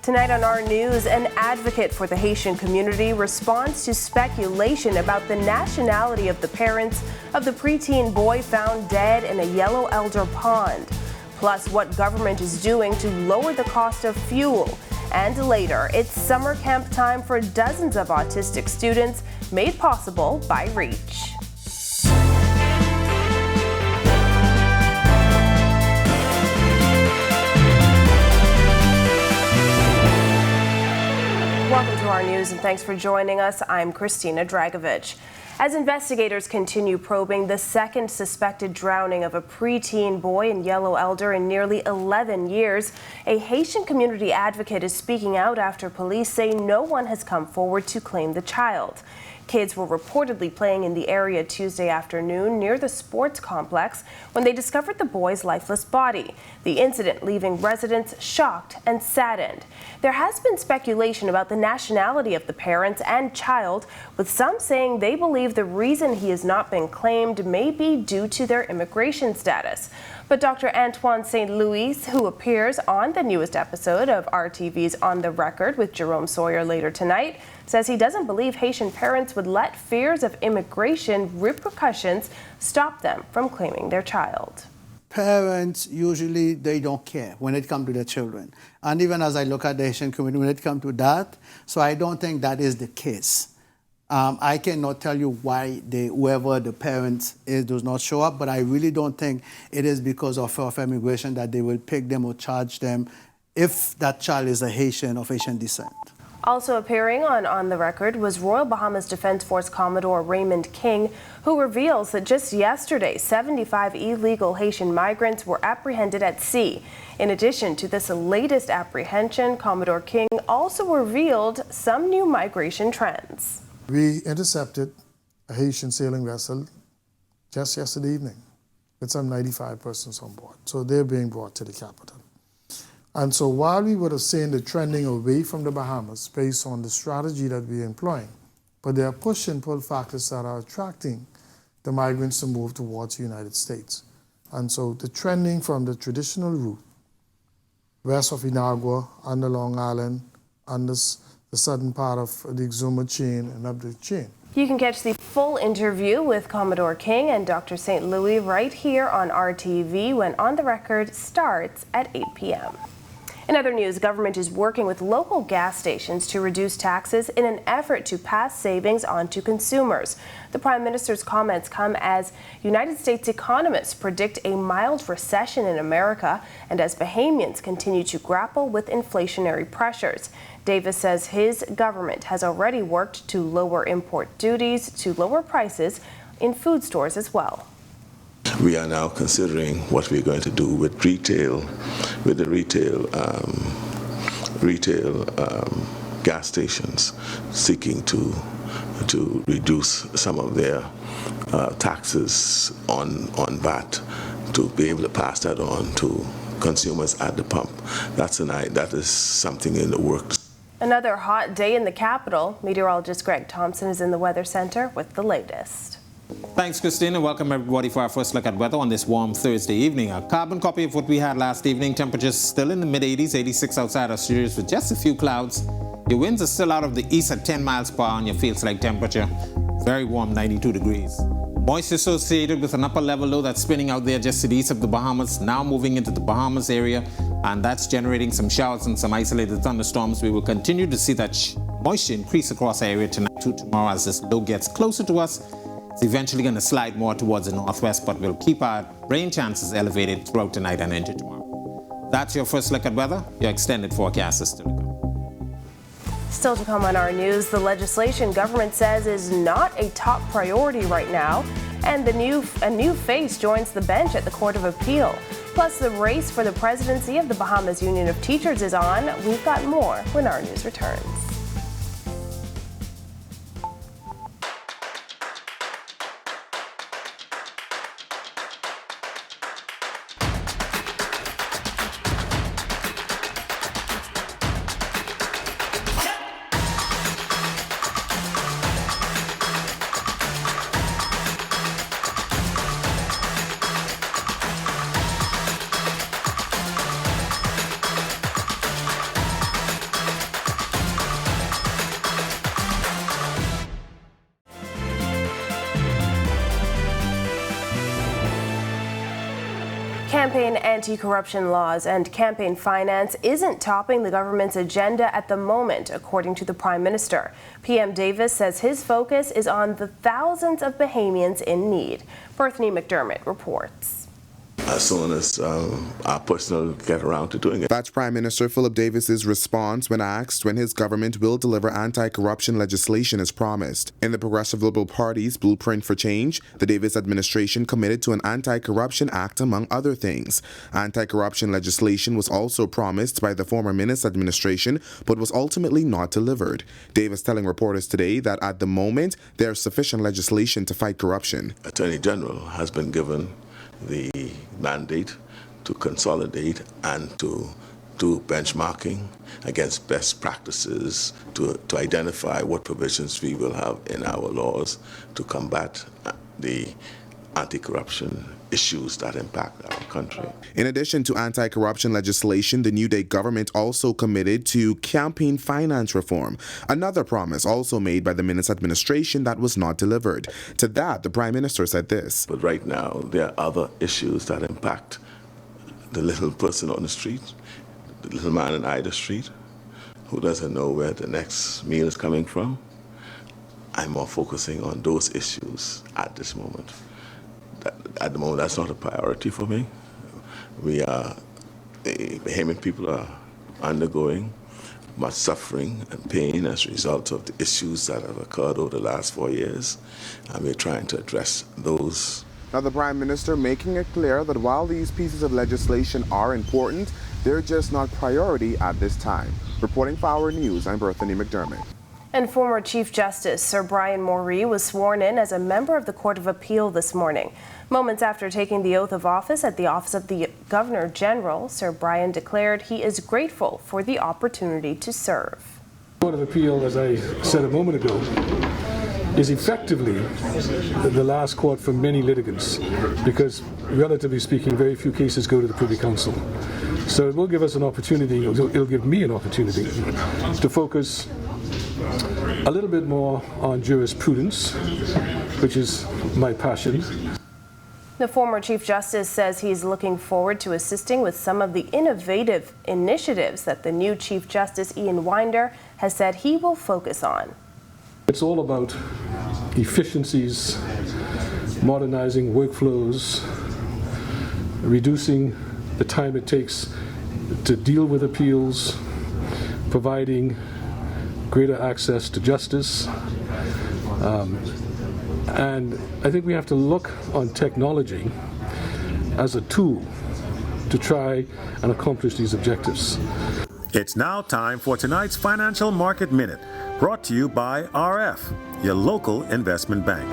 Tonight on our news, an advocate for the Haitian community responds to speculation about the nationality of the parents of the preteen boy found dead in a yellow elder pond. Plus, what government is doing to lower the cost of fuel. And later, it's summer camp time for dozens of autistic students, made possible by REACH. Welcome to our news and thanks for joining us. I'm Christina Dragovich. As investigators continue probing the second suspected drowning of a preteen boy in Yellow Elder in nearly 11 years, a Haitian community advocate is speaking out after police say no one has come forward to claim the child. Kids were reportedly playing in the area Tuesday afternoon near the sports complex when they discovered the boy's lifeless body. The incident leaving residents shocked and saddened. There has been speculation about the nationality of the parents and child, with some saying they believe the reason he has not been claimed may be due to their immigration status. But Dr. Antoine St. Louis, who appears on the newest episode of RTV's On the Record with Jerome Sawyer later tonight, says he doesn't believe Haitian parents would let fears of immigration repercussions stop them from claiming their child. Parents, usually they don't care when it comes to their children. And even as I look at the Haitian community, when it comes to that, so I don't think that is the case. I cannot tell you why whoever the parent is does not show up, but I really don't think it is because of fear of immigration that they will pick them or charge them if that child is a Haitian of Haitian descent. Also appearing on the Record was Royal Bahamas Defense Force Commodore Raymond King, who reveals that just yesterday, 75 illegal Haitian migrants were apprehended at sea. In addition to this latest apprehension, Commodore King also revealed some new migration trends. We intercepted a Haitian sailing vessel just yesterday evening with some 95 persons on board. So they're being brought to the capital. And so while we would have seen the trending away from the Bahamas based on the strategy that we're employing, but there are push and pull factors that are attracting the migrants to move towards the United States. And so the trending from the traditional route, west of Inagua, under Long Island, under the southern part of the Exuma chain and up the chain. You can catch the full interview with Commodore King and Dr. St. Louis right here on RTV when On the Record starts at 8 p.m. In other news, government is working with local gas stations to reduce taxes in an effort to pass savings on to consumers. The Prime Minister's comments come as United States economists predict a mild recession in America and as Bahamians continue to grapple with inflationary pressures. Davis says his government has already worked to lower import duties to lower prices in food stores as well. We are now considering what we're going to do with retail, with the retail gas stations, seeking to reduce some of their taxes on VAT to be able to pass that on to consumers at the pump. That is something in the works. Another hot day in the capital. Meteorologist Greg Thompson is in the Weather Center with the latest. Thanks, Christine, and welcome everybody for our first look at weather on this warm Thursday evening. A carbon copy of what we had last evening. Temperatures still in the mid-80s, 86 outside our studios with just a few clouds. Your winds are still out of the east at 10 miles per hour and your feels-like temperature. Very warm, 92 degrees. Moisture associated with an upper level low that's spinning out there just to the east of the Bahamas, now moving into the Bahamas area, and that's generating some showers and some isolated thunderstorms. We will continue to see that moisture increase across our area tonight to tomorrow as this low gets closer to us. It's eventually going to slide more towards the northwest, but we'll keep our rain chances elevated throughout tonight and into tomorrow. That's your first look at weather. Your extended forecast is still to come. Still to come on our news, the legislation government says is not a top priority right now, and a new face joins the bench at the Court of Appeal. Plus, the race for the presidency of the Bahamas Union of Teachers is on. We've got more when our news returns. Campaign anti-corruption laws and campaign finance isn't topping the government's agenda at the moment, according to the Prime Minister. PM Davis says his focus is on the thousands of Bahamians in need. Berthany McDermott reports. As soon as our personnel get around to doing it. That's Prime Minister Philip Davis's response when asked when his government will deliver anti-corruption legislation as promised. In the Progressive Liberal Party's Blueprint for Change, the Davis administration committed to an anti-corruption act among other things. Anti-corruption legislation was also promised by the former Minnis administration, but was ultimately not delivered. Davis telling reporters today that at the moment, there is sufficient legislation to fight corruption. Attorney General has been given the mandate to consolidate and to do benchmarking against best practices to identify what provisions we will have in our laws to combat the anti-corruption issues that impact our country. In addition to anti-corruption legislation, the New Day government also committed to campaign finance reform, another promise also made by the Minnis administration that was not delivered. To that, the Prime Minister said this. But right now, there are other issues that impact the little person on the street, the little man in either street, who doesn't know where the next meal is coming from. I'm more focusing on those issues at this moment. At the moment, that's not a priority for me. The Bahamian people are undergoing much suffering and pain as a result of the issues that have occurred over the last 4 years, and we're trying to address those. Now, the Prime Minister making it clear that while these pieces of legislation are important, they're just not priority at this time. Reporting for Our News, I'm Berthany McDermott. And former Chief Justice Sir Brian Moree was sworn in as a member of the Court of Appeal this morning. Moments after taking the oath of office at the office of the Governor General, Sir Brian declared he is grateful for the opportunity to serve. The Court of Appeal, as I said a moment ago, is effectively the last court for many litigants because, relatively speaking, very few cases go to the Privy Council. So it will give us an opportunity, it'll give me an opportunity to focus a little bit more on jurisprudence, which is my passion. The former Chief Justice says he's looking forward to assisting with some of the innovative initiatives that the new Chief Justice Ian Winder has said he will focus on. It's all about efficiencies, modernizing workflows, reducing the time it takes to deal with appeals, providing greater access to justice. And I think we have to look on technology as a tool to try and accomplish these objectives. It's now time for tonight's Financial Market Minute, brought to you by RF, your local investment bank.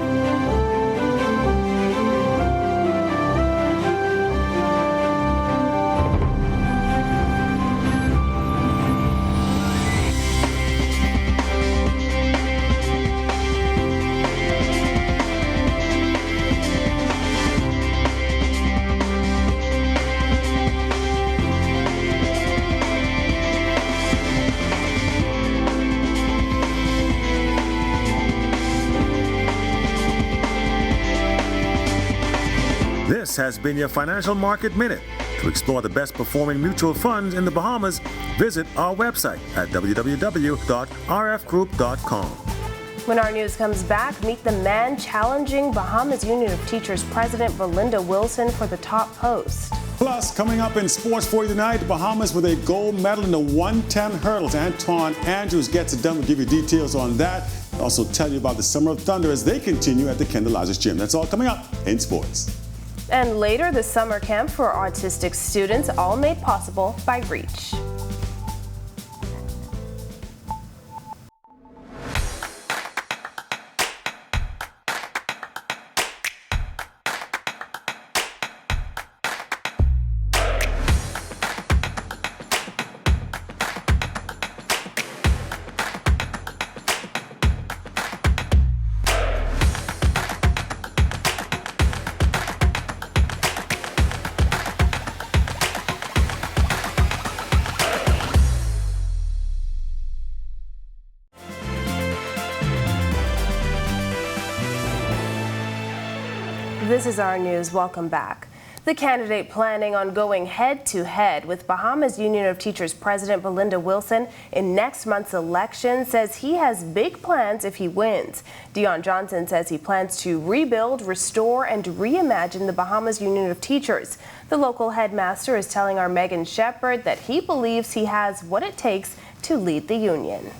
This has been your Financial Market Minute. To explore the best performing mutual funds in the Bahamas, visit our website at www.rfgroup.com. When our news comes back, meet the man challenging Bahamas Union of Teachers President Belinda Wilson for the top post. Plus, coming up in sports for you tonight, the Bahamas with a gold medal in the 110 hurdles. Antoine Andrews gets it done. We'll give you details on that. We'll also tell you about the Summer of Thunder as they continue at the Kendall Rogers Gym. That's all coming up in sports. And later, the summer camp for autistic students, all made possible by Reach. This is our news. Welcome back. The candidate planning on going head-to-head with Bahamas Union of Teachers President Belinda Wilson in next month's election says he has big plans if he wins. Dion Johnson says he plans to rebuild, restore, and reimagine the Bahamas Union of Teachers. The local headmaster is telling our Megan Shepard that he believes he has what it takes to lead the union.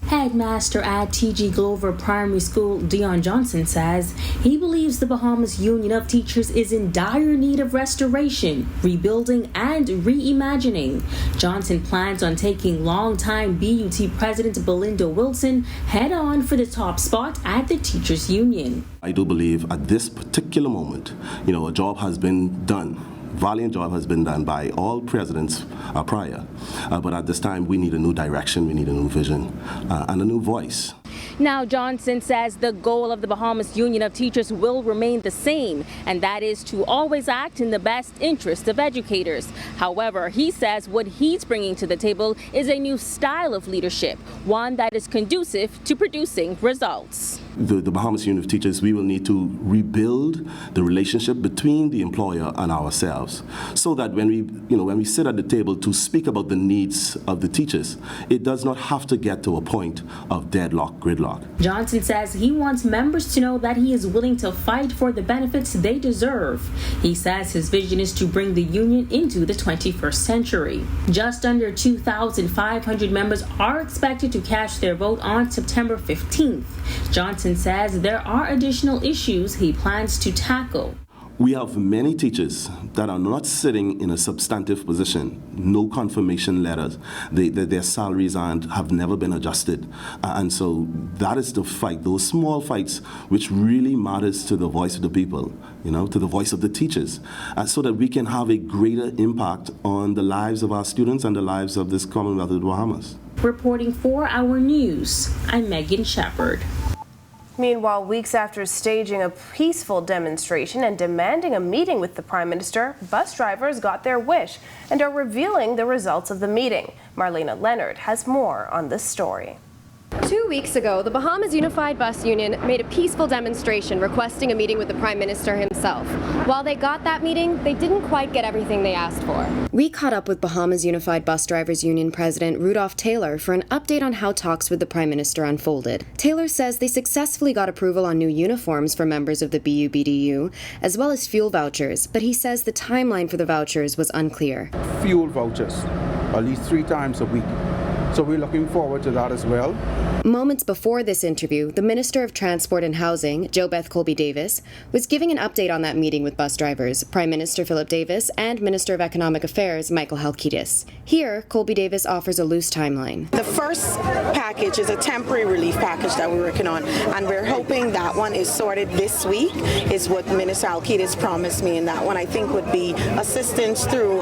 Headmaster at T.G. Glover Primary School, Dion Johnson, says he believes the Bahamas Union of Teachers is in dire need of restoration, rebuilding, and reimagining. Johnson plans on taking longtime BUT President Belinda Wilson head-on for the top spot at the Teachers Union. I do believe at this particular moment, a job has been done. Valiant job has been done by all presidents prior, but at this time we need a new direction, we need a new vision, and a new voice. Now, Johnson says the goal of the Bahamas Union of Teachers will remain the same, and that is to always act in the best interest of educators. However, he says what he's bringing to the table is a new style of leadership, one that is conducive to producing results. The Bahamas Union of Teachers, we will need to rebuild the relationship between the employer and ourselves, so that when we sit at the table to speak about the needs of the teachers, it does not have to get to a point of gridlock. Johnson says he wants members to know that he is willing to fight for the benefits they deserve. He says his vision is to bring the union into the 21st century. Just under 2,500 members are expected to cast their vote on September 15th. Johnson says there are additional issues he plans to tackle. We have many teachers that are not sitting in a substantive position, no confirmation letters, their salaries have never been adjusted. And so that is the fight, those small fights, which really matters to the voice of the people, to the voice of the teachers, so that we can have a greater impact on the lives of our students and the lives of this Commonwealth of the Bahamas. Reporting for Our News, I'm Megan Shepard. Meanwhile, weeks after staging a peaceful demonstration and demanding a meeting with the Prime Minister, bus drivers got their wish and are revealing the results of the meeting. Marlena Leonard has more on this story. 2 weeks ago, the Bahamas Unified Bus Union made a peaceful demonstration requesting a meeting with the Prime Minister himself. While they got that meeting, they didn't quite get everything they asked for. We caught up with Bahamas Unified Bus Drivers Union President Rudolph Taylor for an update on how talks with the Prime Minister unfolded. Taylor says they successfully got approval on new uniforms for members of the BUBDU, as well as fuel vouchers, but he says the timeline for the vouchers was unclear. Fuel vouchers, at least 3 times a week. So we're looking forward to that as well. Moments before this interview, the Minister of Transport and Housing, JoBeth Colby-Davis, was giving an update on that meeting with bus drivers, Prime Minister Philip Davis and Minister of Economic Affairs, Michael Halkitis. Here, Colby-Davis offers a loose timeline. The first package is a temporary relief package that we're working on, and we're hoping that one is sorted this week, is what Minister Halkitis promised me, and that one I think would be assistance through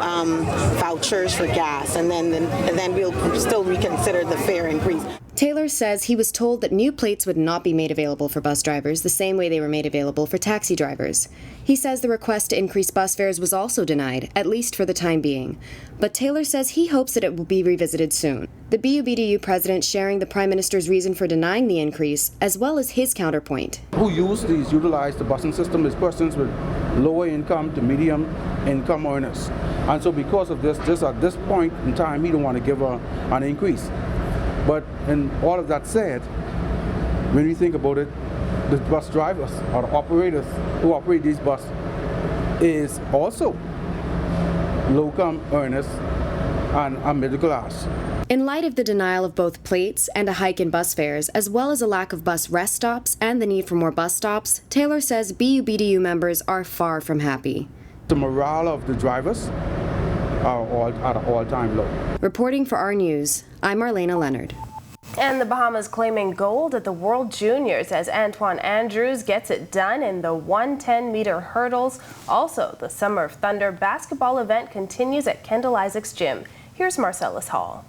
vouchers for gas, and then we'll still reconsider the fare increase. Taylor says he was told that new plates would not be made available for bus drivers the same way they were made available for taxi drivers. He says the request to increase bus fares was also denied, at least for the time being. But Taylor says he hopes that it will be revisited soon. The BUBDU president sharing the Prime Minister's reason for denying the increase, as well as his counterpoint. Who utilize the busing system is persons with lower income to medium income earners. And so because of this at this point in time, he don't want to give an increase. But in all of that said, when we think about it, the bus drivers or the operators who operate these buses is also low-income earners and middle class. In light of the denial of both plates and a hike in bus fares, as well as a lack of bus rest stops and the need for more bus stops, Taylor says BUBDU members are far from happy. The morale of the drivers are at an all-time low. Reporting for Our News, I'm Marlena Leonard. And the Bahamas claiming gold at the World Juniors as Antoine Andrews gets it done in the 110-meter hurdles. Also, the Summer of Thunder basketball event continues at Kendall Isaacs Gym. Here's Marcellus Hall.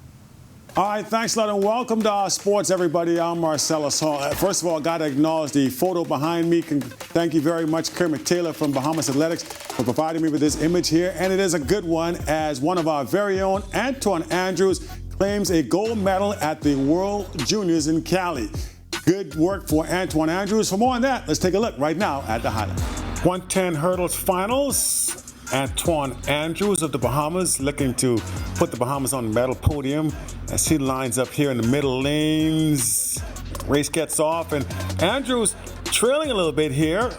All right, thanks a lot and welcome to our sports, everybody. I'm Marcellus Hall. First of all, got to acknowledge the photo behind me. Thank you very much, Kermit Taylor from Bahamas Athletics, for providing me with this image here. And it is a good one, as one of our very own, Antoine Andrews, claims a gold medal at the World Juniors in Cali. Good work for Antoine Andrews. For more on that, let's take a look right now at the highlights. 110 hurdles finals. Antoine Andrews of the Bahamas, looking to put the Bahamas on the medal podium as he lines up here in the middle lanes. Race gets off, and Andrews trailing a little bit here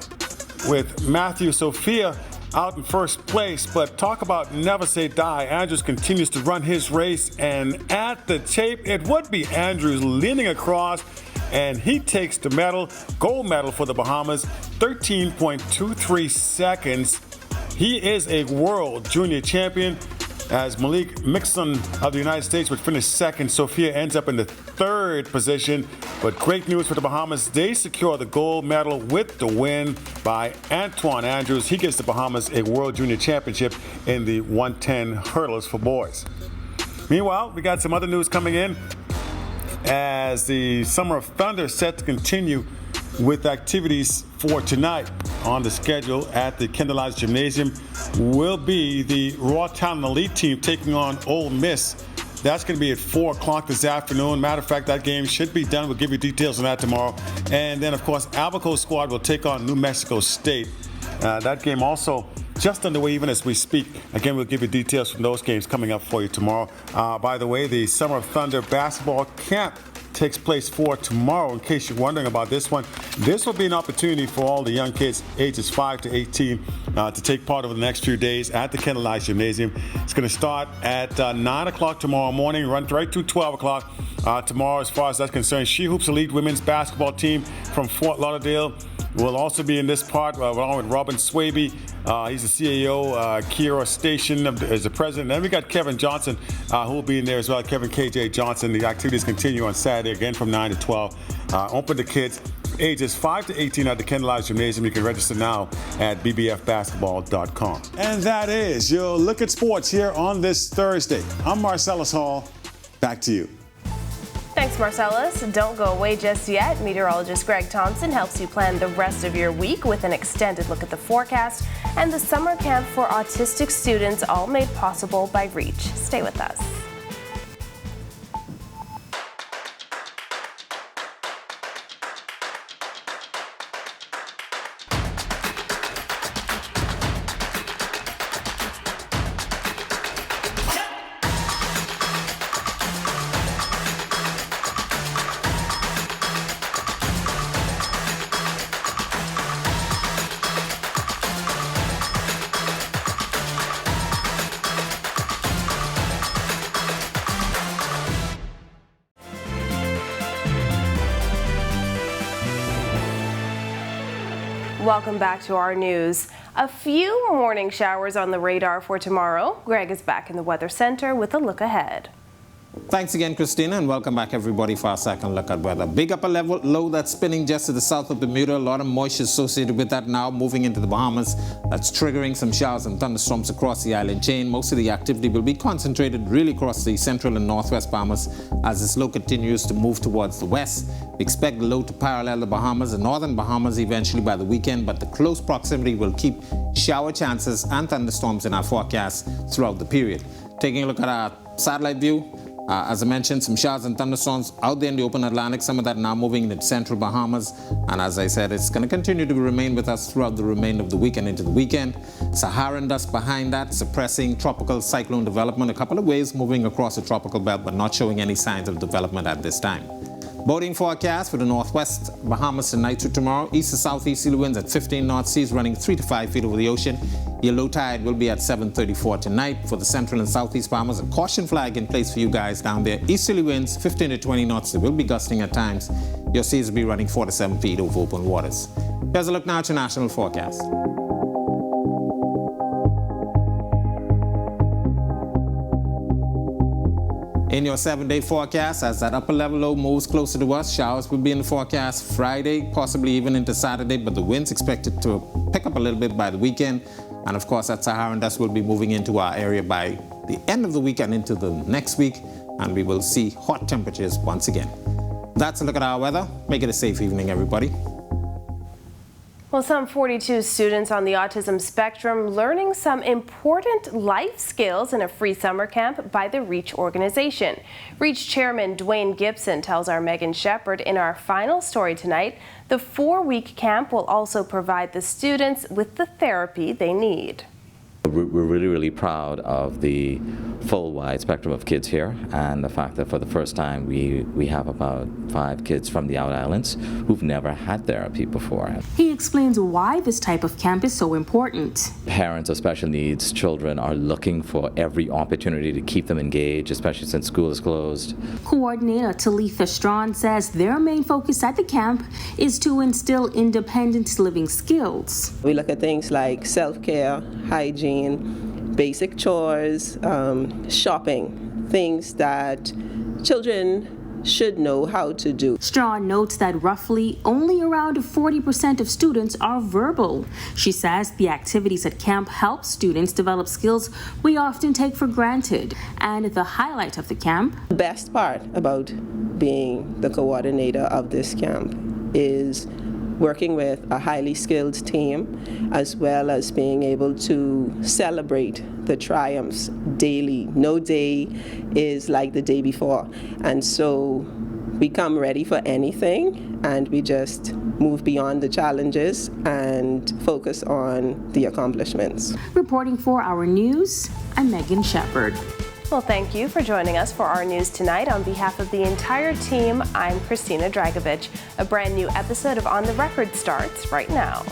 with Matthew Sophia out in first place. But talk about never say die. Andrews continues to run his race, and at the tape, it would be Andrews leaning across, and he takes the medal, gold medal for the Bahamas, 13.23 seconds. He is a world junior champion, as Malik Mixon of the United States would finish second. Sophia ends up in the third position. But great news for the Bahamas. They secure the gold medal with the win by Antoine Andrews. He gives the Bahamas a World Junior Championship in the 110 hurdles for boys. Meanwhile, we got some other news coming in as the Summer of Thunder is set to continue with activities for tonight. On the schedule at the Kendall Gymnasium will be the Raw Talent Elite team taking on Ole Miss. That's going to be at 4 o'clock this afternoon. Matter of fact, that game should be done. We'll give you details on that tomorrow. And then, of course, Abaco's squad will take on New Mexico State. That game also just underway even as we speak. Again, we'll give you details from those games coming up for you tomorrow. By the way, the Summer of Thunder basketball camp takes place for tomorrow. In case you're wondering about this one, this will be an opportunity for all the young kids ages 5 to 18 to take part over the next few days at the Kendall Gymnasium. It's going to start at 9 o'clock tomorrow morning, run right through 12 o'clock tomorrow. As far as that's concerned, She Hoops Elite women's basketball team from Fort Lauderdale will also be in this part, along with Robin Swaby. He's the CEO. Kira Station is the president. Then we got Kevin Johnson, who will be in there as well. Kevin KJ Johnson. The activities continue on Saturday, again from 9 to 12. Open to kids ages 5 to 18 at the Kendall Gymnasium. You can register now at bbfbasketball.com. And that is your look at sports here on this Thursday. I'm Marcellus Hall. Back to you. Thanks, Marcellus. Don't go away just yet. Meteorologist Greg Thompson helps you plan the rest of your week with an extended look at the forecast and the summer camp for autistic students, all made possible by Reach. Stay with us. Welcome back to our news. A few morning showers on the radar for tomorrow. Greg is back in the Weather Center with a look ahead. Thanks again, Christina, and welcome back everybody for our second look at weather. Big upper level low that's spinning just to the south of Bermuda. A lot of moisture associated with that now moving into the Bahamas. That's triggering some showers and thunderstorms across the island chain. Most of the activity will be concentrated really across the central and northwest Bahamas as this low continues to move towards the west. We expect the low to parallel the Bahamas and northern Bahamas eventually by the weekend, but the close proximity will keep shower chances and thunderstorms in our forecast throughout the period. Taking a look at our satellite view, as I mentioned, some showers and thunderstorms out there in the open Atlantic, some of that now moving into central Bahamas. And as I said, it's going to continue to remain with us throughout the remainder of the week and into the weekend. Saharan dust behind that, suppressing tropical cyclone development a couple of ways, moving across the tropical belt, but not showing any signs of development at this time. Boating forecast for the northwest Bahamas tonight to tomorrow. East to southeasterly winds at 15 knot, seas running 3 to 5 feet over the ocean. Your low tide will be at 7:34 tonight. For the central and southeast Bahamas, a caution flag in place for you guys down there. Easterly winds 15 to 20 knots. They will be gusting at times. Your seas will be running 4 to 7 feet over open waters. Here's a look now at your national forecast. In your 7-day forecast, as that upper level low moves closer to us, showers will be in the forecast Friday, possibly even into Saturday, but the winds expected to pick up a little bit by the weekend. And of course, that Saharan dust will be moving into our area by the end of the week and into the next week, and we will see hot temperatures once again. That's a look at our weather. Make it a safe evening, everybody. Well, some 42 students on the autism spectrum learning some important life skills in a free summer camp by the REACH organization. REACH chairman Dwayne Gibson tells our Megan Shepard in our final story tonight, the 4-week camp will also provide the students with the therapy they need. We're really, really proud of the full wide spectrum of kids here, and the fact that for the first time we have about 5 kids from the Out Islands who've never had therapy before. He explains why this type of camp is so important. Parents of special needs children are looking for every opportunity to keep them engaged, especially since school is closed. Coordinator Talitha Strawn says their main focus at the camp is to instill independent living skills. We look at things like self-care, hygiene, basic chores, shopping, things that children should know how to do. Strawn notes that roughly only around 40% of students are verbal. She says the activities at camp help students develop skills we often take for granted. And the highlight of the camp, the best part about being the coordinator of this camp is working with a highly skilled team, as well as being able to celebrate the triumphs daily. No day is like the day before. And so we come ready for anything, and we just move beyond the challenges and focus on the accomplishments. Reporting for Our News, I'm Megan Shepard. Well, thank you for joining us for our news tonight. On behalf of the entire team, I'm Christina Dragovich. A brand new episode of On the Record starts right now.